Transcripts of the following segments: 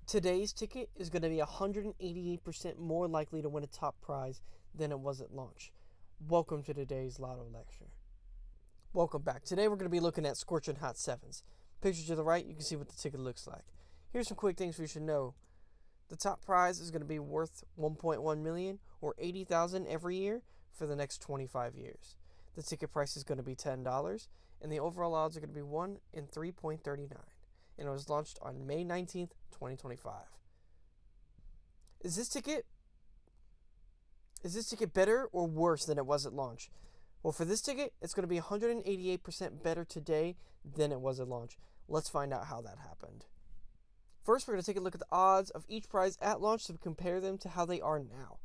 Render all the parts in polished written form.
Today's ticket is going to be 188% more likely to win a top prize than it was at launch. Welcome to today's Lotto Lecture. Welcome back. Today we're going to be looking at Scorching Hot 7's. Picture to the right, you can see what the ticket looks like. Here's some quick things we should know. The top prize is going to be worth $1.1 million or $80,000 every year for the next 25 years. The ticket price is going to be $10, and the overall odds are going to be 1 in 3.39. And it was launched on May 19th, 2025. Is this ticket better or worse than it was at launch? Well, for this ticket, it's going to be 188% better today than it was at launch. Let's find out how that happened. First, we're going to take a look at the odds of each prize at launch to compare them to how they are now.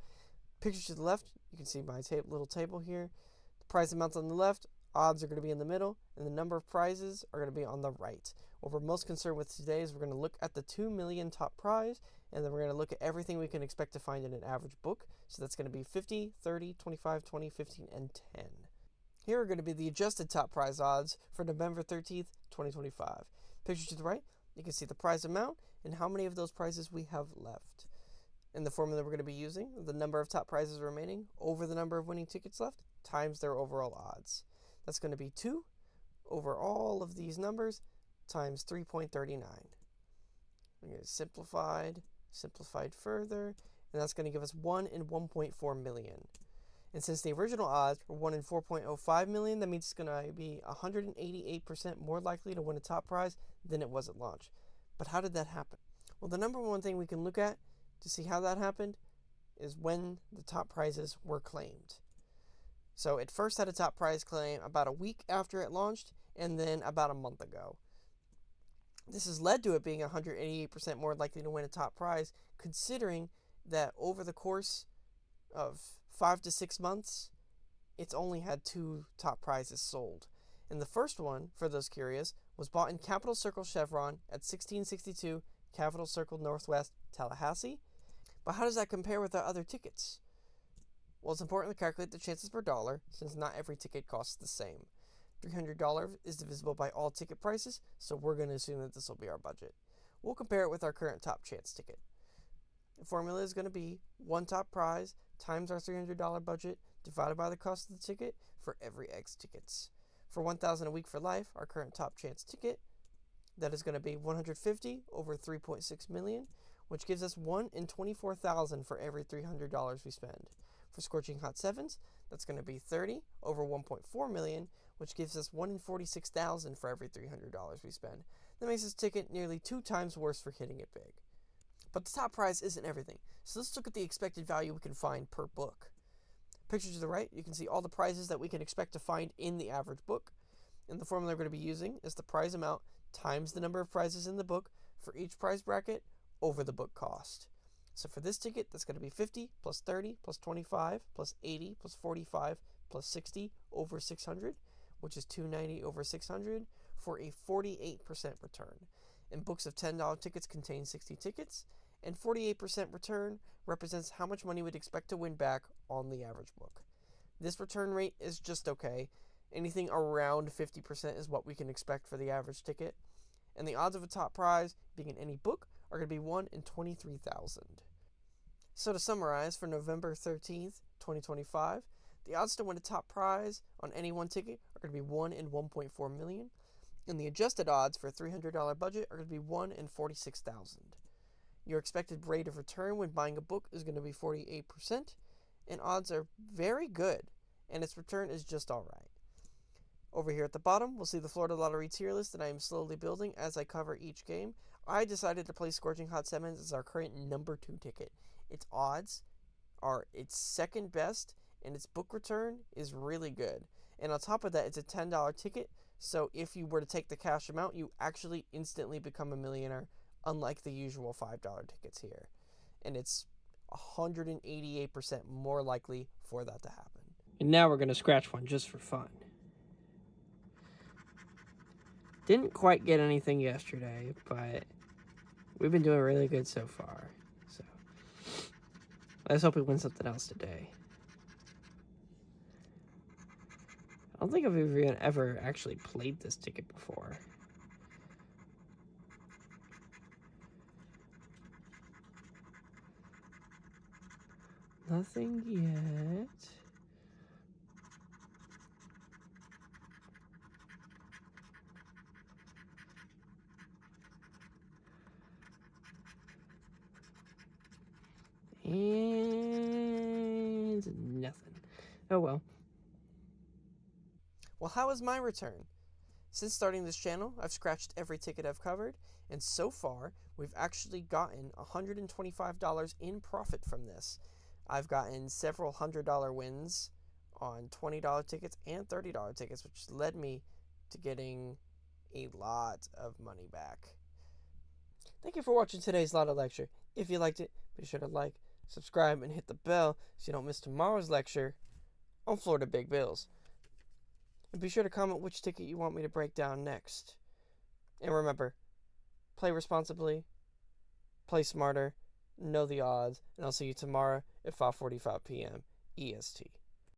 Picture to the left, you can see my little table here. The prize amounts on the left, odds are going to be in the middle, and the number of prizes are going to be on the right. What we're most concerned with today is we're going to look at the 2 million top prize, and then we're going to look at everything we can expect to find in an average book. So that's going to be 50, 30, 25, 20, 15, and 10. Here are going to be the adjusted top prize odds for November 13th, 2025. Picture to the right, you can see the prize amount and how many of those prizes we have left. And the formula we're going to be using, the number of top prizes remaining over the number of winning tickets left times their overall odds. That's going to be 2 over all of these numbers times 3.39. Simplified further, and that's going to give us 1 in 1.4 million. And since the original odds were 1 in 4.05 million, that means it's going to be 188% more likely to win a top prize than it was at launch. But how did that happen? Well, the number one thing we can look at to see how that happened is when the top prizes were claimed. So it first had a top prize claim about a week after it launched, and then about a month ago. This has led to it being 188% more likely to win a top prize, considering that over the course of 5 to 6 months, it's only had 2 top prizes sold. And the first one, for those curious, was bought in Capitol Circle Chevron at 1662 Capitol Circle Northwest, Tallahassee. But how does that compare with our other tickets? Well, it's important to calculate the chances per dollar, since not every ticket costs the same. $300 is divisible by all ticket prices, so we're going to assume that this will be our budget. We'll compare it with our current top chance ticket. The formula is going to be 1 top prize times our $300 budget divided by the cost of the ticket for every X tickets. For $1,000 a week for life, our current top chance ticket, that is going to be 150 over 3.6 million, which gives us 1 in 24,000 for every $300 we spend. For Scorching Hot 7's, that's going to be 30 over 1.4 million, which gives us 1 in 46,000 for every $300 we spend. That makes this ticket nearly 2 times worse for hitting it big. But the top prize isn't everything, so let's look at the expected value we can find per book. Picture to the right, you can see all the prizes that we can expect to find in the average book. And the formula we're going to be using is the prize amount times the number of prizes in the book for each prize bracket over the book cost. So for this ticket, that's going to be 50 plus 30 plus 25 plus 80 plus 45 plus 60 over 600, which is 290 over 600 for a 48% return. And books of $10 tickets contain 60 tickets, and 48% return represents how much money we'd expect to win back on the average book. This return rate is just okay. Anything around 50% is what we can expect for the average ticket. And the odds of a top prize being in any book are going to be 1 in 23,000. So to summarize, for November 13th, 2025, the odds to win a top prize on any one ticket are going to be 1 in 1.4 million. And the adjusted odds for a $300 budget are going to be 1 in 46,000. Your expected rate of return when buying a book is going to be 48%, and odds are very good, and its return is just alright. Over here at the bottom, we'll see the Florida Lottery tier list that I am slowly building as I cover each game. I decided to place Scorching Hot 7's as our current number 2 ticket. Its odds are its second best, and its book return is really good. And on top of that, it's a $10 ticket, so if you were to take the cash amount, you actually instantly become a millionaire, unlike the usual $5 tickets here. And it's 188% more likely for that to happen. And now we're going to scratch one just for fun. Didn't quite get anything yesterday, but we've been doing really good so far. So let's hope we win something else today. I don't think I've even ever actually played this ticket before. Nothing yet. And nothing. Oh well. Well, how was my return? Since starting this channel, I've scratched every ticket I've covered, and so far, we've actually gotten $125 in profit from this. I've gotten several $100 wins on $20 tickets and $30 tickets, which led me to getting a lot of money back. Thank you for watching today's Lotto lecture. If you liked it, be sure to like, subscribe, and hit the bell so you don't miss tomorrow's lecture on Florida Big Bills. And be sure to comment which ticket you want me to break down next. And remember, play responsibly, play smarter, know the odds, and I'll see you tomorrow at 5:45 p.m. EST.